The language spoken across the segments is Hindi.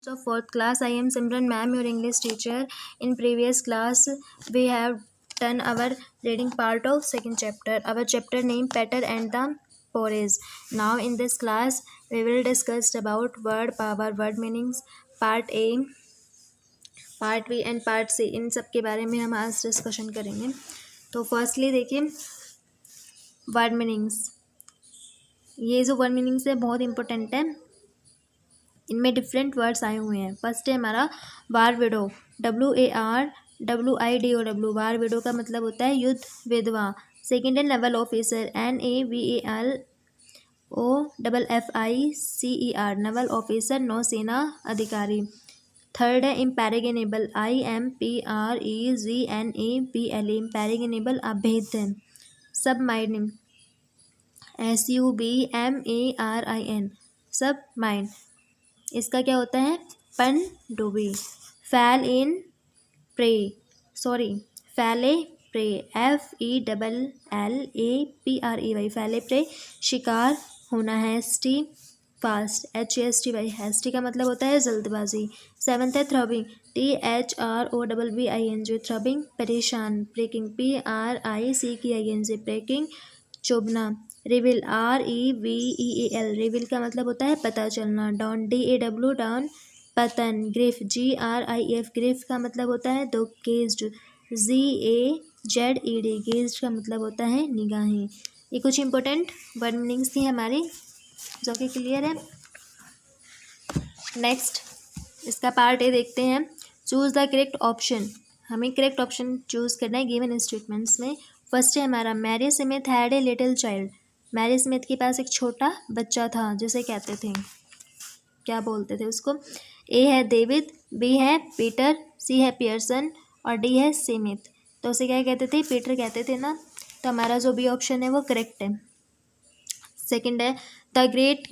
So fourth class, I am Simran ma'am, your English teacher. In previous class, we have done our reading part of second chapter. Our chapter name Peter and the Porridge. Now in this class, we will discuss about word power, word meanings, part A, part B and part C. इन सब के बारे में हम आज डिस्कशन करेंगे. तो फर्स्टली देखिए वर्ड मीनिंग्स. ये जो वर्ड मीनिंग्स है बहुत इंपॉर्टेंट है. इनमें डिफरेंट वर्ड्स आए हुए हैं. फर्स्ट है हमारा वार विडो, WARWIDO. वार विडो का मतलब होता है युद्ध विधवा. सेकेंड है Naval officer, NAVALOFFICER, Naval officer नौसेना अधिकारी. थर्ड है इम्पैरेगनेबल, IMPREGNABLE, इम्पैरेगनेबल अभेद्य. सब माइनिंग, SUBMARIN, सब माइंड. इसका क्या होता है पनडुब्बी. फैल इन प्रे, फैले प्रे, FELLAPREY, फैले प्रे शिकार होना. हैस्टी फास्ट, HASTY, हैस्टी का मतलब होता है जल्दबाजी. सेवन्थ है थ्रबिंग, THROBBING, थ्रबिंग परेशान. ब्रेकिंग, PRICKING, ब्रेकिंग चुभना. रिविल, REVEAL, रिविल का मतलब होता है पता चलना. डाउन, DAW, डाउन पतन. ग्रिफ, GRIF, ग्रिफ का मतलब होता है दुख. गेज्ड, GAZED, गेज्ड का मतलब होता है निगाहें. ये कुछ इंपॉर्टेंट वर्ड मीनिंग्स थी हमारी जो कि क्लियर है. नेक्स्ट इसका पार्ट ए देखते हैं. Choose the correct option. हमें करेक्ट ऑप्शन चूज करना है गिवन स्टेटमेंट्स में. फर्स्ट है हमारा Mary Smith had a little child. Mary Smith के पास एक छोटा बच्चा था जिसे कहते थे, क्या बोलते थे उसको. ए है डेविड, बी है पीटर, सी है पियर्सन और डी है स्मिथ. तो उसे क्या कहते थे, पीटर कहते थे ना. तो हमारा जो बी ऑप्शन है वो करेक्ट है. सेकंड है the great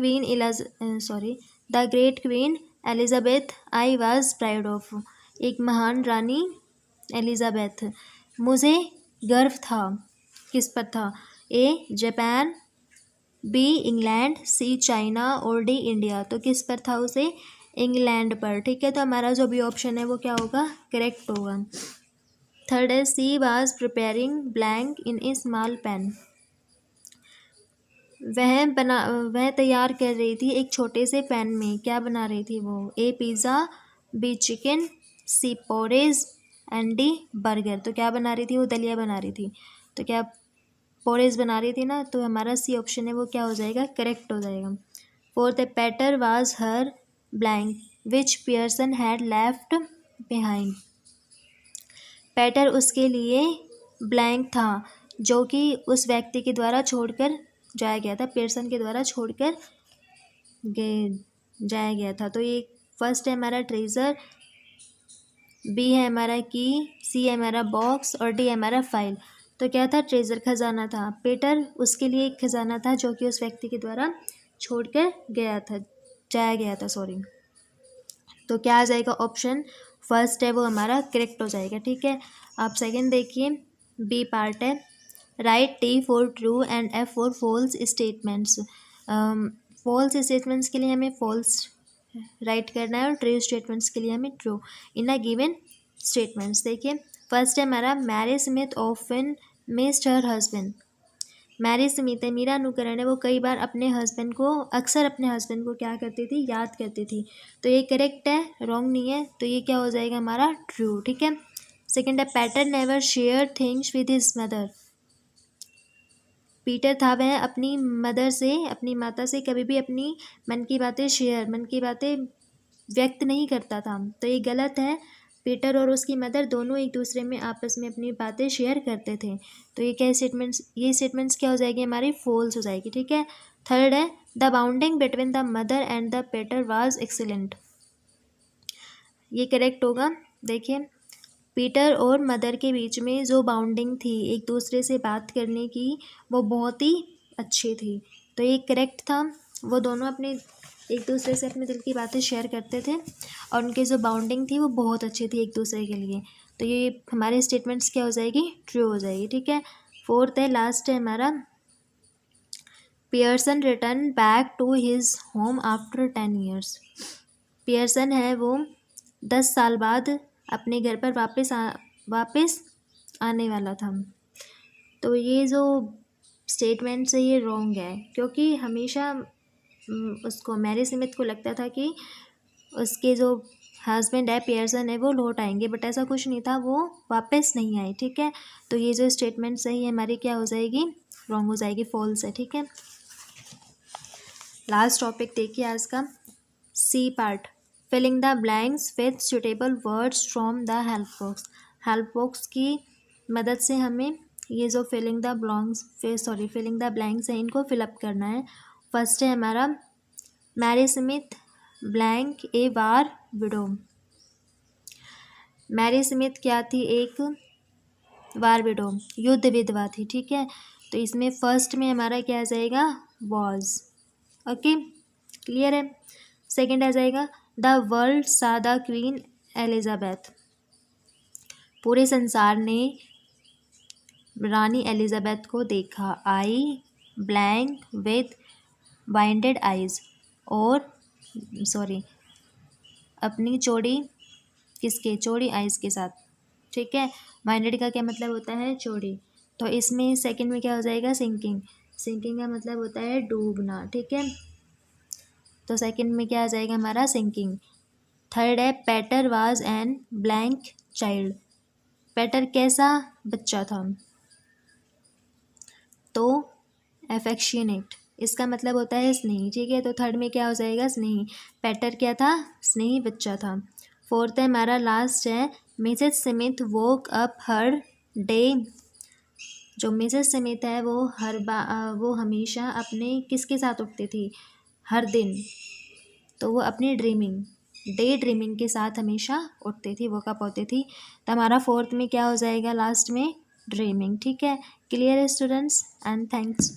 queen Elizabeth I was proud of. एक महान रानी एलिजाबेथ, मुझे गर्व था. किस पर था. A Japan, B England, C China और डी इंडिया. तो किस पर था उसे, इंग्लैंड पर. ठीक है, तो हमारा जो भी ऑप्शन है वो क्या होगा, करेक्ट होगा. थर्ड है she was preparing blank in A small pan. वह तैयार कर रही थी एक छोटे से पैन में. क्या बना रही थी वो. A pizza, B chicken, C porridge and D burger. तो क्या बना रही थी वो, दलिया बना रही थी. तो क्या पोरेज बना रही थी ना. तो हमारा सी ऑप्शन है वो क्या हो जाएगा, करेक्ट हो जाएगा. फोर्थ है Peter was her blank which person had left behind. Peter उसके लिए ब्लैंक था जो कि उस व्यक्ति के द्वारा छोड़कर जाया गया था, पियर्सन के द्वारा छोड़कर जाया गया था. तो ये फर्स्ट है हमारा ट्रेजर, बी है हमारा की, सी है हमारा बॉक्स और डी है हमारा फाइल. तो क्या था, ट्रेजर खजाना था. पीटर उसके लिए एक खजाना था जो कि उस व्यक्ति के द्वारा छोड़कर जाया गया था. तो क्या आ जाएगा, ऑप्शन फर्स्ट है वो हमारा करेक्ट हो जाएगा. ठीक है, आप सेकंड देखिए, बी पार्ट है. Right T for true and F for false statements. False statements के लिए हमें फॉल्स राइट करना है और ट्रू स्टेटमेंट्स के लिए हमें true in a given statements. देखिए फर्स्ट है हमारा Mary Smith often missed her husband. Mary Smith है, मेरा अनुकरण है, वो कई बार अक्सर अपने हस्बैंड को क्या करती थी, याद करती थी. तो ये करेक्ट है, रॉन्ग नहीं है. तो ये क्या हो जाएगा हमारा ट्रू. ठीक है. सेकंड है Peter never share things with his mother. Peter था वह अपनी माता से कभी भी अपनी मन की बातें व्यक्त नहीं करता था. तो ये गलत है. पीटर और उसकी मदर दोनों एक दूसरे में आपस में अपनी बातें शेयर करते थे. तो ये स्टेटमेंट्स क्या हो जाएगी हमारी, फॉल्स हो जाएगी. ठीक है. थर्ड है the bounding between the mother and the Peter was excellent. ये करेक्ट होगा. देखिए पीटर और मदर के बीच में जो बाउंडिंग थी एक दूसरे से बात करने की, वो बहुत ही अच्छी थी. तो ये करेक्ट था. वो दोनों एक दूसरे से अपने दिल की बातें शेयर करते थे और उनकी जो बाउंडिंग थी वो बहुत अच्छी थी एक दूसरे के लिए. तो ये हमारे स्टेटमेंट्स क्या हो जाएगी, ट्रू हो जाएगी. ठीक है. फोर्थ है, लास्ट है हमारा, Pearson return back to his home after 10 years. Pearson है वो 10 साल बाद अपने घर पर वापस आने वाला था। तो ये जो स्टेटमेंट्स है ये रॉन्ग है, क्योंकि हमेशा उसको मैरी स्मिथ को लगता था कि उसके जो हस्बैंड है पियर्सन है वो लौट आएंगे, बट ऐसा कुछ नहीं था, वो वापस नहीं आए। ठीक है, तो ये जो स्टेटमेंट सही है हमारी क्या हो जाएगी, रॉन्ग हो जाएगी, फॉल्स है। ठीक है, लास्ट टॉपिक देखिए आज का, C part, filling the blanks with suitable words from the help box. Help box की मदद से हमें ये जो फिलिंग द ब्लैंक्स है इनको फिलअप करना है। फर्स्ट है हमारा, मैरी स्मिथ ब्लैंक ए वार विडो। मैरी स्मिथ क्या थी, एक वार विडो, युद्ध विधवा थी। ठीक है, तो इसमें फर्स्ट में हमारा क्या आ जाएगा, वॉज। ओके, क्लियर है। सेकंड आ जाएगा, द वर्ल्ड सा द क्वीन एलिजाबेथ। पूरे संसार ने रानी एलिजाबेथ को देखा। आई ब्लैंक विथ बाइंडेड आइज, और अपनी चौड़ी चौड़ी आइज के साथ। ठीक है, बाइंडेड का क्या मतलब होता है, चौड़ी। तो इसमें सेकंड में क्या हो जाएगा, सिंकिंग। सिंकिंग का मतलब होता है डूबना। ठीक है, तो सेकंड में क्या आ जाएगा हमारा, सिंकिंग। थर्ड है, पेटर वाज एन ब्लैंक चाइल्ड। पेटर कैसा बच्चा था, तो एफेक्शनेट, इसका मतलब होता है स्नेही। ठीक है, तो थर्ड में क्या हो जाएगा, स्नेही। पेटर क्या था, स्नेही बच्चा था। फोर्थ है हमारा, लास्ट है, मिसेस स्मिथ वोक अप हर डे। जो मिसेस स्मिथ है वो वो हमेशा अपने किसके साथ उठती थी, हर दिन, तो वो अपनी डे ड्रीमिंग के साथ हमेशा उठती थी, वोकअप होती थी। तो हमारा फोर्थ में क्या हो जाएगा, लास्ट में ड्रीमिंग। ठीक है, क्लियर है स्टूडेंट्स, एंड थैंक्स।